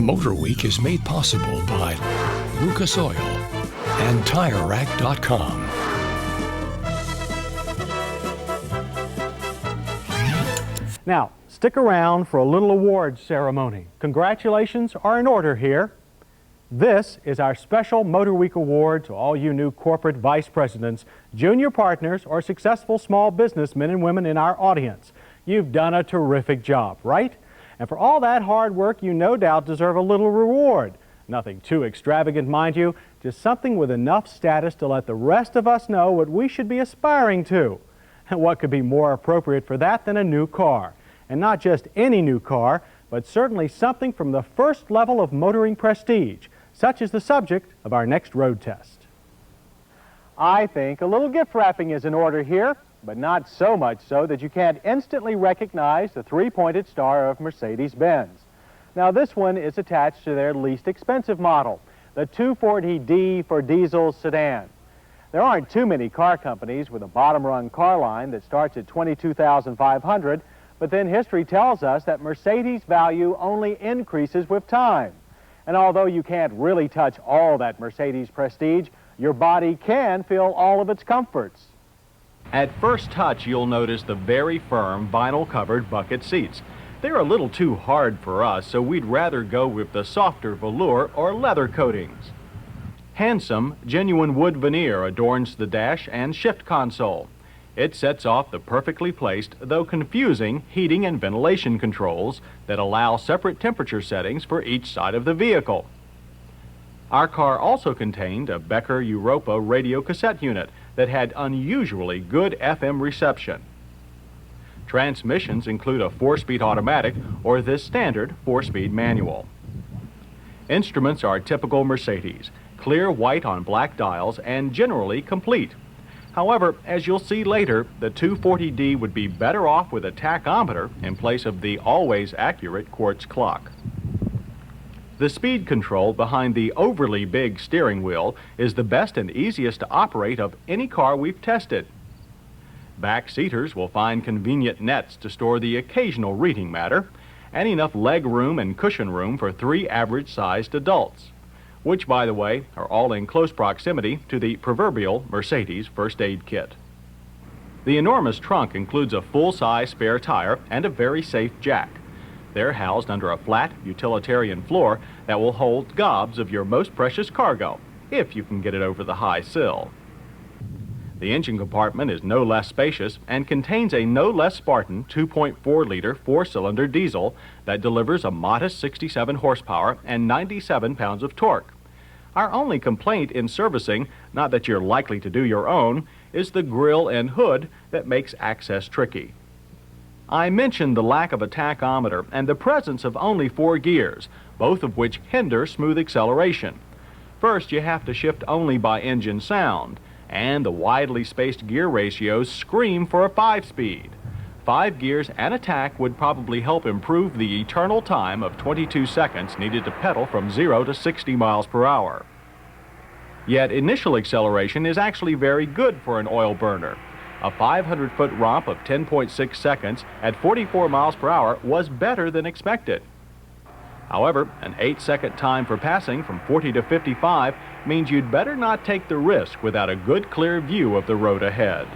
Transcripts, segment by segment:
MotorWeek is made possible by Lucas Oil and TireRack.com. Now, stick around for a little awards ceremony. Congratulations are in order here. This is our special MotorWeek award to all you new corporate vice presidents, junior partners, or successful small businessmen and women in our audience. You've done a terrific job, right? And for all that hard work, you no doubt deserve a little reward. Nothing too extravagant, mind you, just something with enough status to let the rest of us know what we should be aspiring to. And what could be more appropriate for that than a new car? And not just any new car, but certainly something from the first level of motoring prestige, such as the subject of our next road test. I think a little gift wrapping is in order here, but not so much so that you can't instantly recognize the three-pointed star of Mercedes-Benz. Now this one is attached to their least expensive model, the 240D for diesel sedan. There aren't too many car companies with a bottom-rung car line that starts at $22,500, but then history tells us that Mercedes' value only increases with time. And although you can't really touch all that Mercedes prestige, your body can feel all of its comforts. At first touch, you'll notice the very firm vinyl-covered bucket seats. They're a little too hard for us, so we'd rather go with the softer velour or leather coatings. Handsome, genuine wood veneer adorns the dash and shift console. It sets off the perfectly placed, though confusing, heating and ventilation controls that allow separate temperature settings for each side of the vehicle. Our car also contained a Becker Europa radio cassette unit that had unusually good FM reception. Transmissions include a 4-speed automatic or this standard 4-speed manual. Instruments are typical Mercedes, clear white on black dials and generally complete. However, as you'll see later, the 240D would be better off with a tachometer in place of the always accurate quartz clock. The speed control behind the overly big steering wheel is the best and easiest to operate of any car we've tested. Back seaters will find convenient nets to store the occasional reading matter, and enough leg room and cushion room for 3 average-sized adults, which, by the way, are all in close proximity to the proverbial Mercedes first aid kit. The enormous trunk includes a full-size spare tire and a very safe jack. They're housed under a flat, utilitarian floor that will hold gobs of your most precious cargo, if you can get it over the high sill. The engine compartment is no less spacious and contains a no less Spartan 2.4-liter 4-cylinder diesel that delivers a modest 67 horsepower and 97 pounds of torque. Our only complaint in servicing, not that you're likely to do your own, is the grille and hood that makes access tricky. I mentioned the lack of a tachometer and the presence of only 4 gears, both of which hinder smooth acceleration. First, you have to shift only by engine sound, and the widely spaced gear ratios scream for a 5-speed. 5 gears and a tach would probably help improve the eternal time of 22 seconds needed to pedal from 0 to 60 miles per hour. Yet initial acceleration is actually very good for an oil burner. A 500-foot romp of 10.6 seconds at 44 miles per hour was better than expected. However, an 8-second time for passing from 40 to 55 means you'd better not take the risk without a good clear view of the road ahead.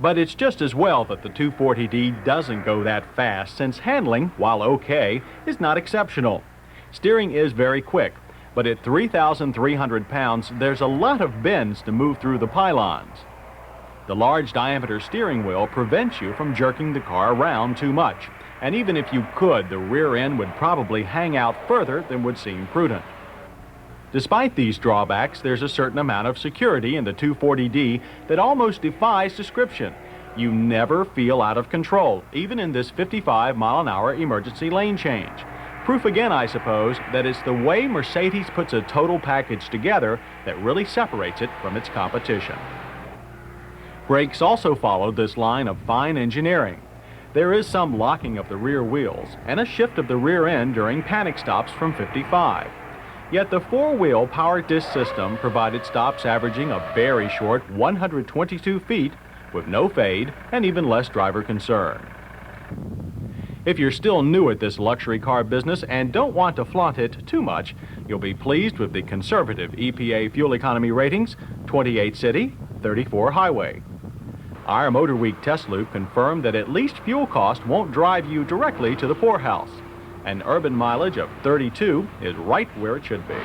But it's just as well that the 240D doesn't go that fast, since handling, while okay, is not exceptional. Steering is very quick, but at 3,300 pounds, there's a lot of bends to move through the pylons. The large diameter steering wheel prevents you from jerking the car around too much, and even if you could, the rear end would probably hang out further than would seem prudent. Despite these drawbacks, there's a certain amount of security in the 240D that almost defies description. You never feel out of control, even in this 55-mile-an-hour emergency lane change. Proof again, I suppose, that it's the way Mercedes puts a total package together that really separates it from its competition. Brakes also followed this line of fine engineering. There is some locking of the rear wheels and a shift of the rear end during panic stops from 55. Yet the 4-wheel power disc system provided stops averaging a very short 122 feet with no fade and even less driver concern. If you're still new at this luxury car business and don't want to flaunt it too much, you'll be pleased with the conservative EPA fuel economy ratings, 28 city, 34 highway. Our MotorWeek test loop confirmed that at least fuel cost won't drive you directly to the poorhouse. An urban mileage of 32 is right where it should be.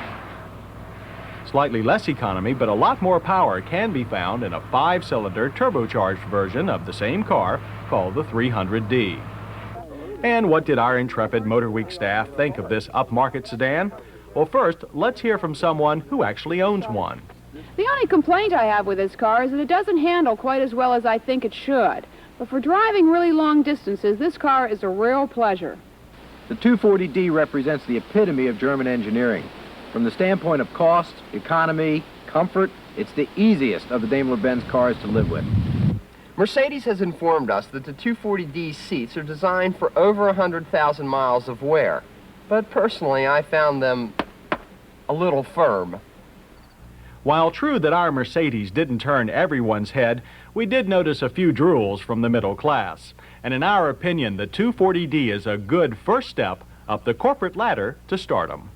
Slightly less economy, but a lot more power can be found in a 5-cylinder turbocharged version of the same car called the 300D. And what did our intrepid MotorWeek staff think of this upmarket sedan? Well, first, let's hear from someone who actually owns one. The only complaint I have with this car is that it doesn't handle quite as well as I think it should. But for driving really long distances, this car is a real pleasure. The 240D represents the epitome of German engineering. From the standpoint of cost, economy, comfort, it's the easiest of the Daimler-Benz cars to live with. Mercedes has informed us that the 240D seats are designed for over 100,000 miles of wear. But personally, I found them a little firm. While true that our Mercedes didn't turn everyone's head, we did notice a few drools from the middle class. And in our opinion, the 240D is a good first step up the corporate ladder to stardom.